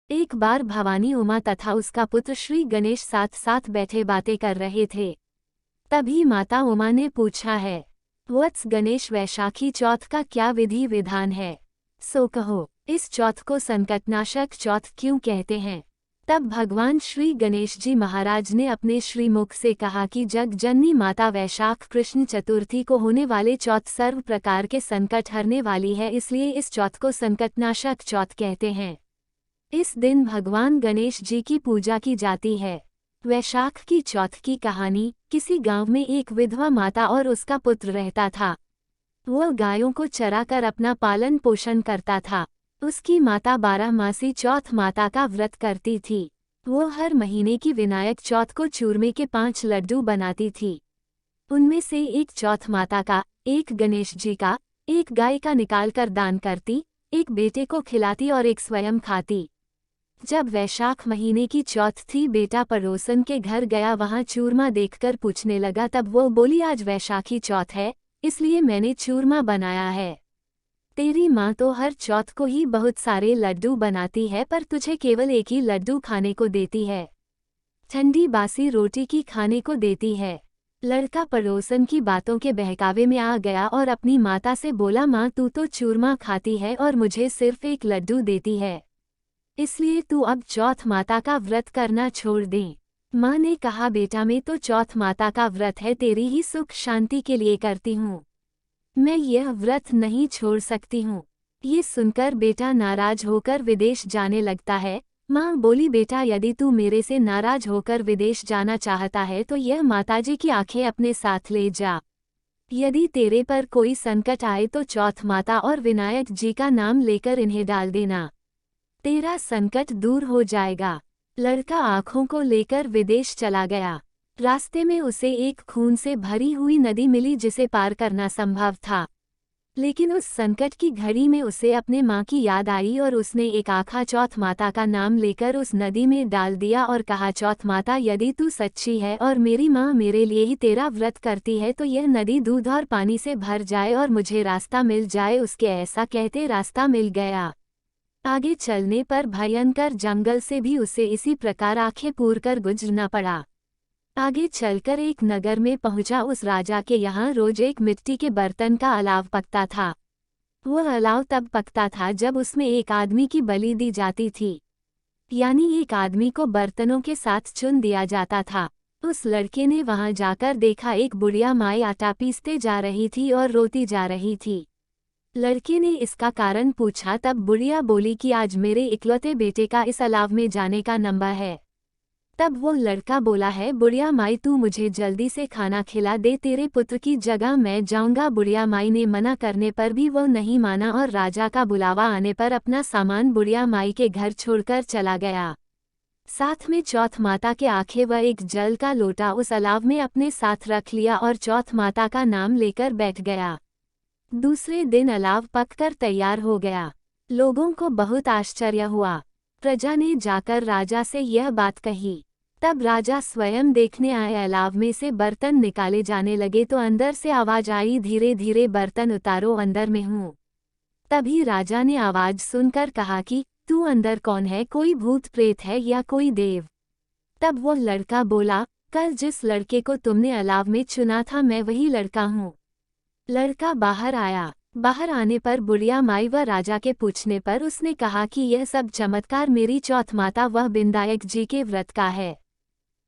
एक बार भवानी उमा तथा उसका पुत्र श्री गणेश साथ साथ बैठे बातें कर रहे थे। तभी माता उमा ने पूछा है, वत्स गणेश, वैशाखी चौथ का क्या विधि विधान है? सो कहो, इस चौथ को संकटनाशक चौथ क्यों कहते हैं? तब भगवान श्री गणेश जी महाराज ने अपने श्रीमुख से कहा कि जग जननी माता वैशाख कृष्ण चतुर्थी को होने वाले चौथ सर्व प्रकार के संकट हरने वाली है, इसलिए इस चौथ को संकटनाशक चौथ कहते हैं। इस दिन भगवान गणेश जी की पूजा की जाती है। वैशाख की चौथ की कहानी। किसी गांव में एक विधवा माता और उसका पुत्र रहता था। वह गायों को चराकर अपना पालन पोषण करता था। उसकी माता 12 मासी चौथ माता का व्रत करती थी। वो हर महीने की विनायक चौथ को चूरमे के 5 लड्डू बनाती थी। उनमें से एक चौथ माता का, एक गणेश जी का, एक गाय का निकालकर दान करती, एक बेटे को खिलाती और एक स्वयं खाती। जब वैशाख महीने की चौथ थी, बेटा पड़ोसन के घर गया, वहां चूरमा देखकर पूछने लगा। तब वो बोली, आज वैशाखी चौथ है, इसलिए मैंने चूरमा बनाया है। तेरी माँ तो हर चौथ को ही बहुत सारे लड्डू बनाती है, पर तुझे केवल एक ही लड्डू खाने को देती है। ठंडी बासी रोटी की खाने को देती है। लड़का पड़ोसन की बातों के बहकावे में आ गया और अपनी माता से बोला, माँ तू तो चूरमा खाती है और मुझे सिर्फ एक लड्डू देती है, इसलिए तू अब चौथ माता का व्रत करना छोड़ दे। माँ ने कहा, बेटा मैं तो चौथ माता का व्रत है, तेरी ही सुख शांति के लिए करती हूँ, मैं यह व्रत नहीं छोड़ सकती हूँ। ये सुनकर बेटा नाराज होकर विदेश जाने लगता है। माँ बोली, बेटा यदि तू मेरे से नाराज होकर विदेश जाना चाहता है तो यह माताजी की आंखें अपने साथ ले जा। यदि तेरे पर कोई संकट आए तो चौथ माता और विनायक जी का नाम लेकर इन्हें डाल देना, तेरा संकट दूर हो जाएगा। लड़का आंखों को लेकर विदेश चला गया। रास्ते में उसे एक खून से भरी हुई नदी मिली जिसे पार करना संभव था, लेकिन उस संकट की घड़ी में उसे अपने माँ की याद आई और उसने एक आँखा चौथ माता का नाम लेकर उस नदी में डाल दिया और कहा, चौथ माता यदि तू सच्ची है और मेरी माँ मेरे लिए ही तेरा व्रत करती है तो यह नदी दूध और पानी से भर जाए और मुझे रास्ता मिल जाए। उसके ऐसा कहते रास्ता मिल गया। आगे चलने पर भयंकर जंगल से भी उसे इसी प्रकार आंखें पूर कर गुजरना पड़ा। आगे चलकर एक नगर में पहुंचा। उस राजा के यहाँ रोज एक मिट्टी के बर्तन का अलाव पकता था। वह अलाव तब पकता था जब उसमें एक आदमी की बलि दी जाती थी, यानी एक आदमी को बर्तनों के साथ चुन दिया जाता था। उस लड़के ने वहां जाकर देखा, एक बुढ़िया माई आटा पीसते जा रही थी और रोती जा रही थी। लड़के ने इसका कारण पूछा, तब बुढ़िया बोली कि आज मेरे इकलौते बेटे का इस अलाव में जाने का नंबर है। तब वो लड़का बोला है, बुढ़िया माई तू मुझे जल्दी से खाना खिला दे, तेरे पुत्र की जगह मैं जाऊंगा। बुढ़िया माई ने मना करने पर भी वो नहीं माना और राजा का बुलावा आने पर अपना सामान बुढ़िया माई के घर छोड़कर चला गया। साथ में चौथ माता के आंखें व एक जल का लोटा उस अलाव में अपने साथ रख लिया और चौथ माता का नाम लेकर बैठ गया। दूसरे दिन अलाव पककर तैयार हो गया। लोगों को बहुत आश्चर्य हुआ। प्रजा ने जाकर राजा से यह बात कही। तब राजा स्वयं देखने आए। अलाव में से बर्तन निकाले जाने लगे तो अंदर से आवाज आई, धीरे धीरे बर्तन उतारो, अंदर में हूँ। तभी राजा ने आवाज सुनकर कहा कि तू अंदर कौन है, कोई भूत प्रेत है या कोई देव? तब वो लड़का बोला, कल जिस लड़के को तुमने अलाव में चुना था मैं वही लड़का हूँ। लड़का बाहर आया। बाहर आने पर बुढ़िया माई व राजा के पूछने पर उसने कहा कि यह सब चमत्कार मेरी चौथ माता व विनायक जी के व्रत का है।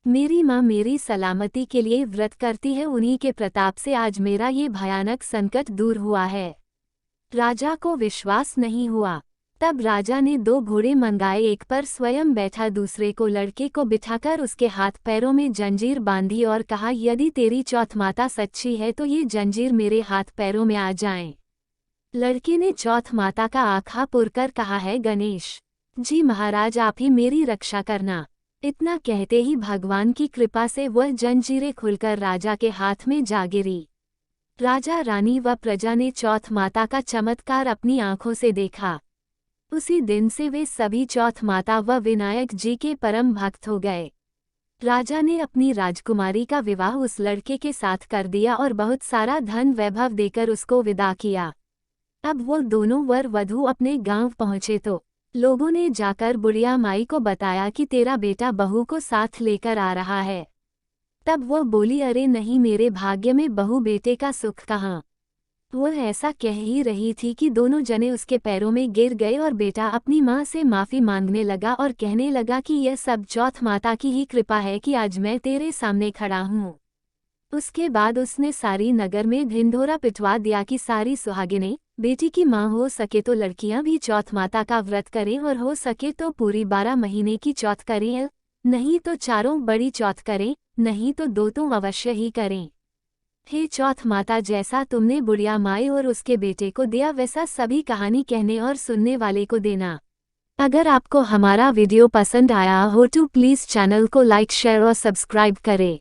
मेरी माँ मेरी सलामती के लिए व्रत करती है, उन्हीं के प्रताप से आज मेरा ये भयानक संकट दूर हुआ है। राजा को विश्वास नहीं हुआ। तब राजा ने 2 घोड़े मंगाए, एक पर स्वयं बैठा, दूसरे को लड़के को बिठाकर उसके हाथ पैरों में जंजीर बांधी और कहा, यदि तेरी चौथ माता सच्ची है तो ये जंजीर मेरे हाथ पैरों में आ जाएं। लड़के ने चौथ माता का आँखा पुरकर कहा है, गणेश जी महाराज आप ही मेरी रक्षा करना। इतना कहते ही भगवान की कृपा से वह जंजीरें खुलकर राजा के हाथ में जा गिरी। राजा रानी व प्रजा ने चौथ माता का चमत्कार अपनी आंखों से देखा। उसी दिन से वे सभी चौथ माता व विनायक जी के परम भक्त हो गए। राजा ने अपनी राजकुमारी का विवाह उस लड़के के साथ कर दिया और बहुत सारा धन वैभव देकर उसको विदा किया। अब वो दोनों वर वधू अपने गांव पहुंचे तो लोगों ने जाकर बुढ़िया माई को बताया कि तेरा बेटा बहू को साथ लेकर आ रहा है। तब वो बोली, अरे नहीं, मेरे भाग्य में बहू बेटे का सुख कहाँ। वो ऐसा कह ही रही थी कि दोनों जने उसके पैरों में गिर गए और बेटा अपनी माँ से माफ़ी मांगने लगा और कहने लगा कि यह सब चौथ माता की ही कृपा है कि आज मैं तेरे सामने खड़ा हूँ। उसके बाद उसने सारी नगर में ढिंढोरा पिटवा दिया कि सारी सुहागिनें बेटी की माँ हो सके तो लड़कियां भी चौथ माता का व्रत करें और हो सके तो पूरी 12 महीने की चौथ करें, नहीं तो चारों बड़ी चौथ करें, नहीं तो दो तो अवश्य ही करें। हे चौथ माता, जैसा तुमने बुढ़िया माई और उसके बेटे को दिया वैसा सभी कहानी कहने और सुनने वाले को देना। अगर आपको हमारा वीडियो पसंद आया हो तो प्लीज़ चैनल को लाइक शेयर और सब्सक्राइब करें।